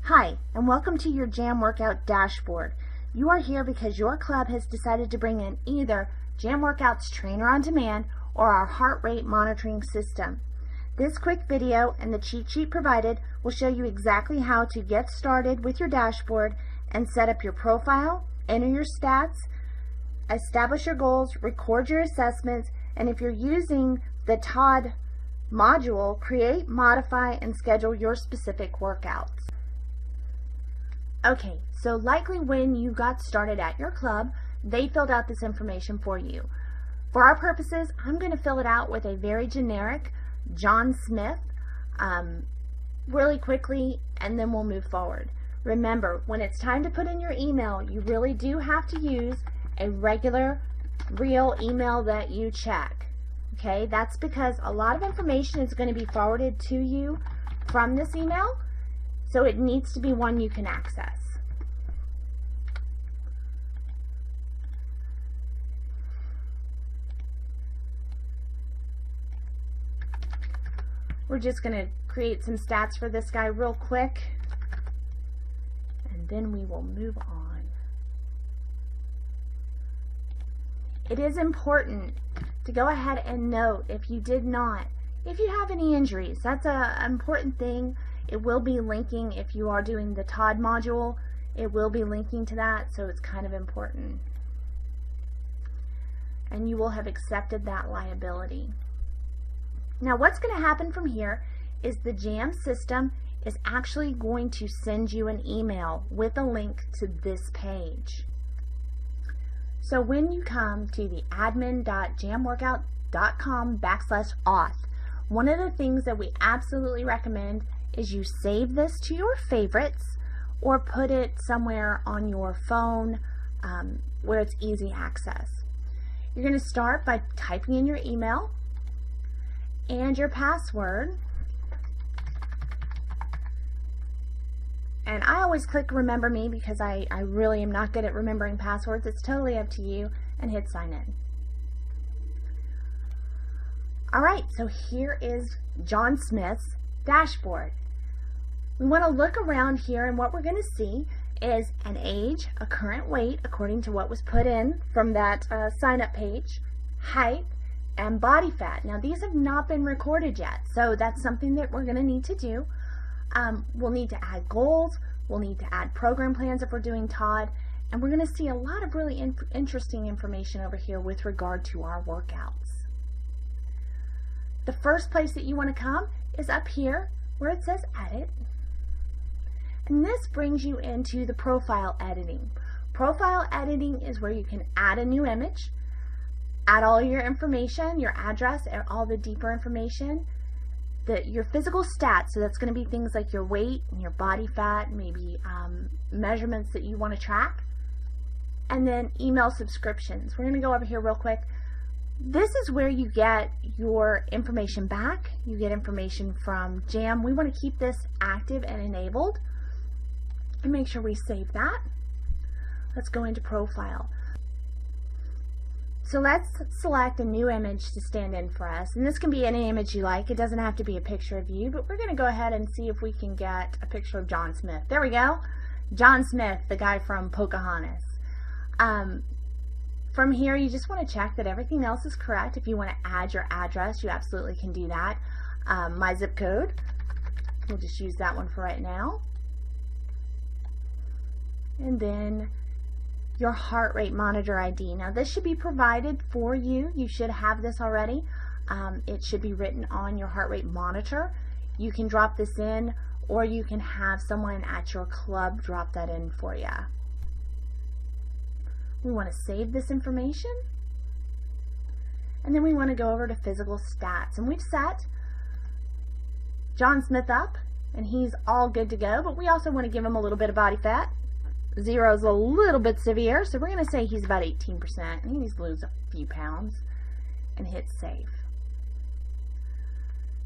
Hi, and welcome to your Jam Workout Dashboard. You are here because your club has decided to bring in either Jam Workout's Trainer on Demand or our heart rate monitoring system. This quick video and the cheat sheet provided will show you exactly how to get started with your dashboard and set up your profile, enter your stats, establish your goals, record your assessments, and if you're using the Todd module, create, modify, and schedule your specific workouts. Okay, so likely when you got started at your club, they filled out this information for you. For our purposes, I'm going to fill it out with a very generic John Smith really quickly, and then we'll move forward. Remember, when it's time to put in your email, you really do have to use a regular, real email that you check. Okay, that's because a lot of information is going to be forwarded to you from this email, so it needs to be one you can access. We're just going to create some stats for this guy real quick, and then we will move on. It is important to go ahead and note if you have any injuries. That's an important thing. It will be linking if you are doing the Todd module. It will be linking to that, so it's kind of important. And you will have accepted that liability. Now what's going to happen from here is the Jam system is actually going to send you an email with a link to this page. So when you come to the admin.jamworkout.com/auth, one of the things that we absolutely recommend is you save this to your favorites or put it somewhere on your phone where it's easy access. You're going to start by typing in your email and your password. And I always click remember me because I really am not good at remembering passwords. It's totally up to you, and hit sign in. Alright, so here is John Smith's dashboard. We want to look around here, and what we're going to see is an age, a current weight according to what was put in from that sign up page, height, and body fat. Now these have not been recorded yet, so that's something that we're going to need to do. We'll need to add goals, we'll need to add program plans if we're doing Todd, and we're going to see a lot of really interesting information over here with regard to our workouts. The first place that you want to come is up here where it says edit, and this brings you into the profile editing. Profile editing is where you can add a new image, add all your information, your address, and all the deeper information, your physical stats, so that's going to be things like your weight and your body fat, maybe measurements that you want to track, and then email subscriptions. We're going to go over here real quick. This is where you get your information back. You get information from Jam. We want to keep this active and enabled, and make sure we save that. Let's go into profile. So let's select a new image to stand in for us, and this can be any image you like. It doesn't have to be a picture of you, but we're going to go ahead and see if we can get a picture of John Smith. There we go. John Smith, the guy from Pocahontas. From here, you just want to check that everything else is correct. If you want to add your address, you absolutely can do that. My zip code, we'll just use that one for right now. And then your heart rate monitor ID. Now this should be provided for you. You should have this already. It should be written on your heart rate monitor. You can drop this in, or you can have someone at your club drop that in for you. We want to save this information, and then we want to go over to physical stats, and we've set John Smith up and he's all good to go, but we also want to give him a little bit of body fat. 0 is a little bit severe, so we're going to say he's about 18%, and he needs to lose a few pounds, and hit save.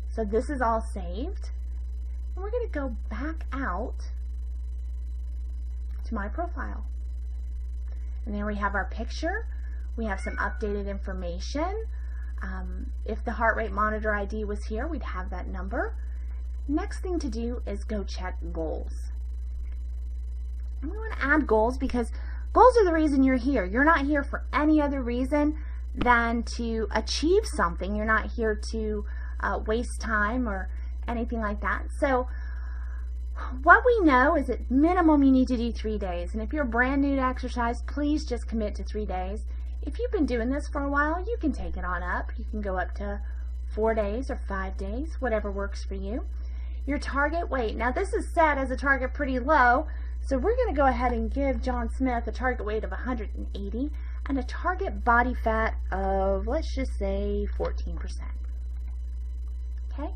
So this is all saved, and we're going to go back out to my profile. And there we have our picture. We have some updated information. If the heart rate monitor ID was here, we'd have that number. Next thing to do is go check goals. want to add goals because goals are the reason you're here. You're not here for any other reason than to achieve something. You're not here to waste time or anything like that. So what we know is at minimum you need to do 3 days. And if you're brand new to exercise, please just commit to 3 days. If you've been doing this for a while, you can take it on up. You can go up to 4 days or 5 days, whatever works for you. Your target weight. Now this is set as a target pretty low, so we're going to go ahead and give John Smith a target weight of 180 and a target body fat of, let's just say, 14%. Okay?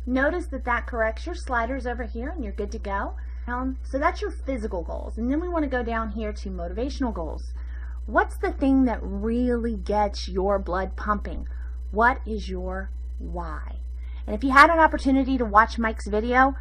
Notice that that corrects your sliders over here and you're good to go. So that's your physical goals. And then we want to go down here to motivational goals. What's the thing that really gets your blood pumping? What is your why? And if you had an opportunity to watch Mike's video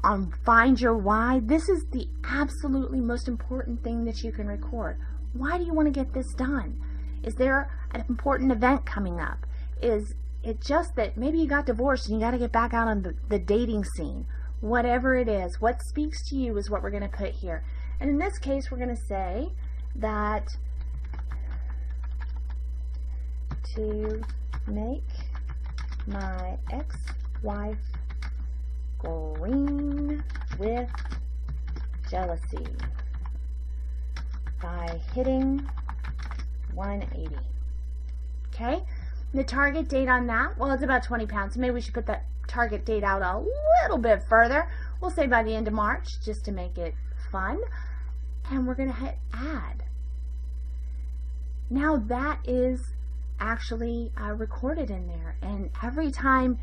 on Find Your Why, this is the absolutely most important thing that you can record. Why do you want to get this done? Is there an important event coming up? Is it just that maybe you got divorced and you got to get back out on the dating scene? Whatever it is, what speaks to you is what we're going to put here. And in this case, we're going to say that to make my ex-wife green with jealousy by hitting 180. Okay? The target date on that, well, it's about 20 pounds, so maybe we should put that target date out a little bit further. We'll say by the end of March, just to make it fun. And we're going to hit add. Now that is actually recorded in there, and every time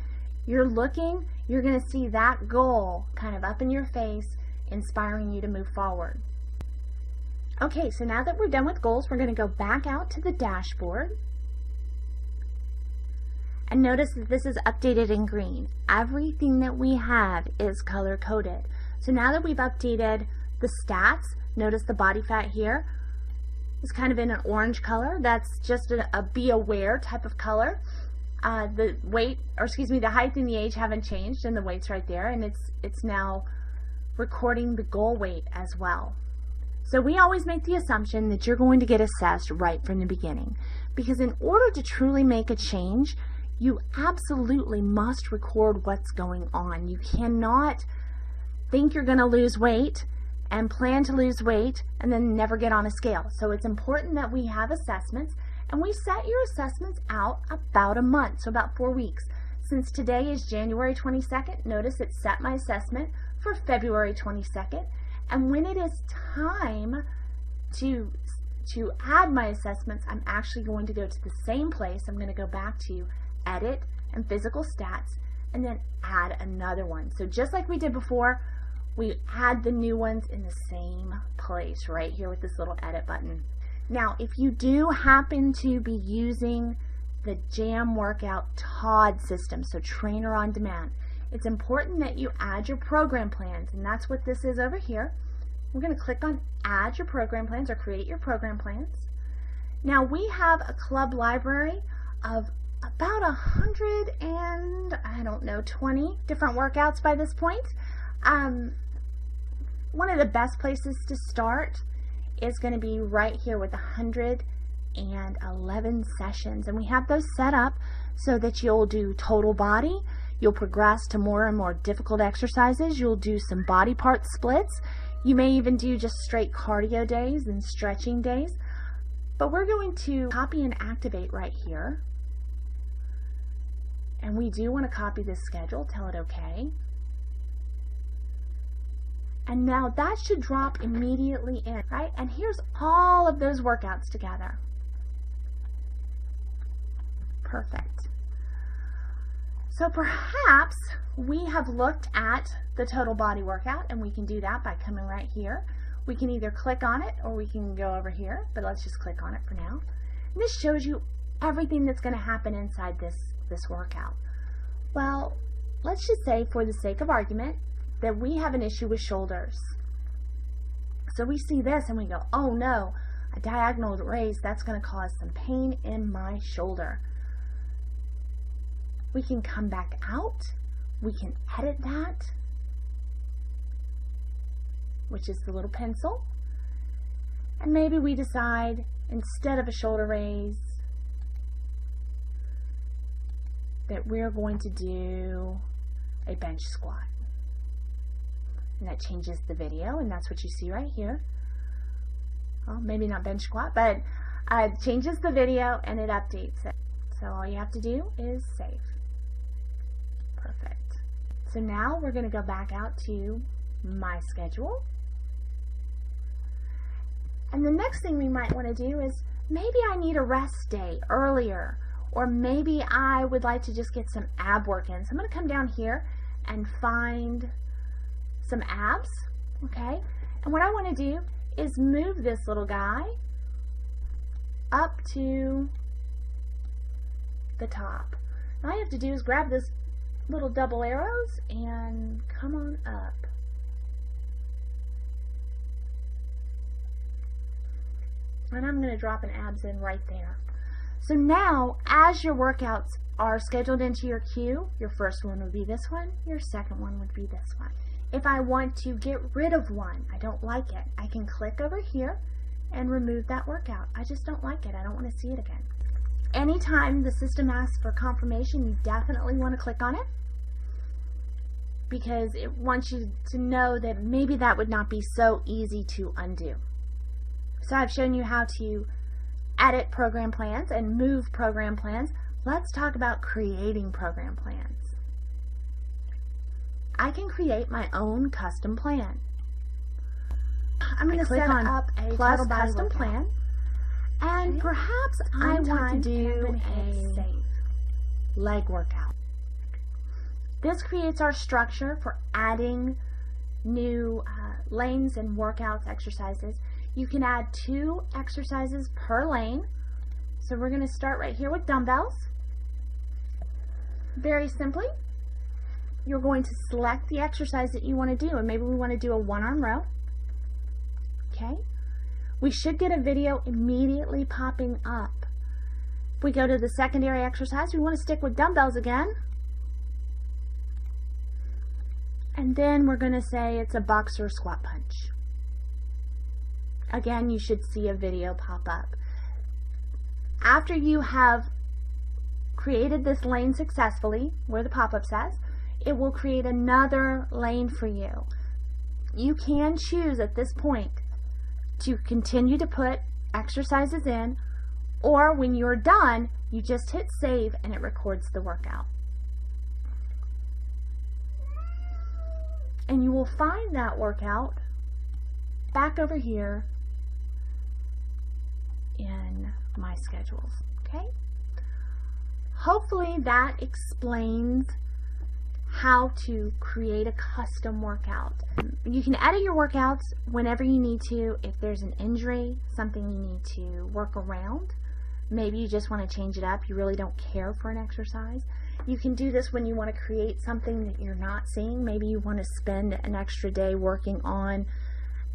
you're looking, you're going to see that goal kind of up in your face, inspiring you to move forward. Okay, so now that we're done with goals, we're going to go back out to the dashboard. And notice that this is updated in green. Everything that we have is color coded. So now that we've updated the stats, notice the body fat here is kind of in an orange color. That's just a be aware type of color. The weight, or excuse me, the height and the age haven't changed, and the weight's right there, and it's now recording the goal weight as well. So we always make the assumption that you're going to get assessed right from the beginning, because in order to truly make a change, you absolutely must record what's going on. You cannot think you're going to lose weight and plan to lose weight and then never get on a scale. So it's important that we have assessments, and we set your assessments out about a month, so about 4 weeks. Since today is January 22nd, notice it set my assessment for February 22nd, and when it is time to add my assessments, I'm actually going to go to the same place. I'm going to go back to Edit and Physical Stats, and then add another one. So just like we did before, we add the new ones in the same place right here with this little edit button. Now, if you do happen to be using the Jam Workout TOD system, so Trainer on Demand, it's important that you add your program plans, and that's what this is over here. We're going to click on Add Your Program Plans or Create Your Program Plans. Now, we have a club library of about 100 and, I don't know, 20 different workouts by this point. One of the best places to start is going to be right here with 111 sessions, and we have those set up so that you'll do total body, you'll progress to more and more difficult exercises, you'll do some body part splits, you may even do just straight cardio days and stretching days. But we're going to copy and activate right here, and we do want to copy this schedule, tell it OK. And now that should drop immediately in, right? And here's all of those workouts together. Perfect. So perhaps we have looked at the total body workout, and we can do that by coming right here. We can either click on it or we can go over here, but let's just click on it for now. And this shows you everything that's going to happen inside this workout. Well, let's just say, for the sake of argument, that we have an issue with shoulders. So we see this and we go, oh no, a diagonal raise, that's going to cause some pain in my shoulder. We can come back out, we can edit that, which is the little pencil. And maybe we decide instead of a shoulder raise that we're going to do a bench squat. And that changes the video, and that's what you see right here. Well, maybe not bench squat, but it changes the video and it updates it. So all you have to do is save. Perfect. So now we're going to go back out to my schedule. And the next thing we might want to do is maybe I need a rest day earlier, or maybe I would like to just get some ab work in. So I'm going to come down here and find some abs, okay? And what I want to do is move this little guy up to the top. All I have to do is grab this little double arrows and come on up. And I'm going to drop an abs in right there. So now, as your workouts are scheduled into your queue, your first one would be this one, your second one would be this one. If I want to get rid of one, I don't like it, I can click over here and remove that workout. I just don't like it. I don't want to see it again. Anytime the system asks for confirmation, you definitely want to click on it, because it wants you to know that maybe that would not be so easy to undo. So I've shown you how to edit program plans and move program plans. Let's talk about creating program plans. I can create my own custom plan. I'm going to set up a plus custom plan, and perhaps I want to do a leg workout. This creates our structure for adding new lanes and workouts, exercises. You can add 2 exercises per lane. So we're going to start right here with dumbbells. Very simply, you're going to select the exercise that you want to do, and maybe we want to do a 1-arm row. Okay? We should get a video immediately popping up. If we go to the secondary exercise, we want to stick with dumbbells again. And then we're going to say it's a boxer squat punch. Again, you should see a video pop up. After you have created this lane successfully, where the pop-up says, it will create another lane for you. You can choose at this point to continue to put exercises in, or when you're done, you just hit save and it records the workout. And you will find that workout back over here in my schedules. Okay? Hopefully that explains how to create a custom workout. You can edit your workouts whenever you need to. If there's an injury, something you need to work around, maybe you just want to change it up, you really don't care for an exercise. You can do this when you want to create something that you're not seeing. Maybe you want to spend an extra day working on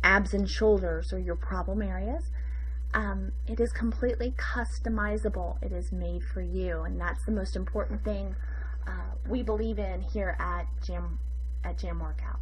abs and shoulders or your problem areas. It is completely customizable. It is made for you, and that's the most important thing we believe in here at Jam Workout.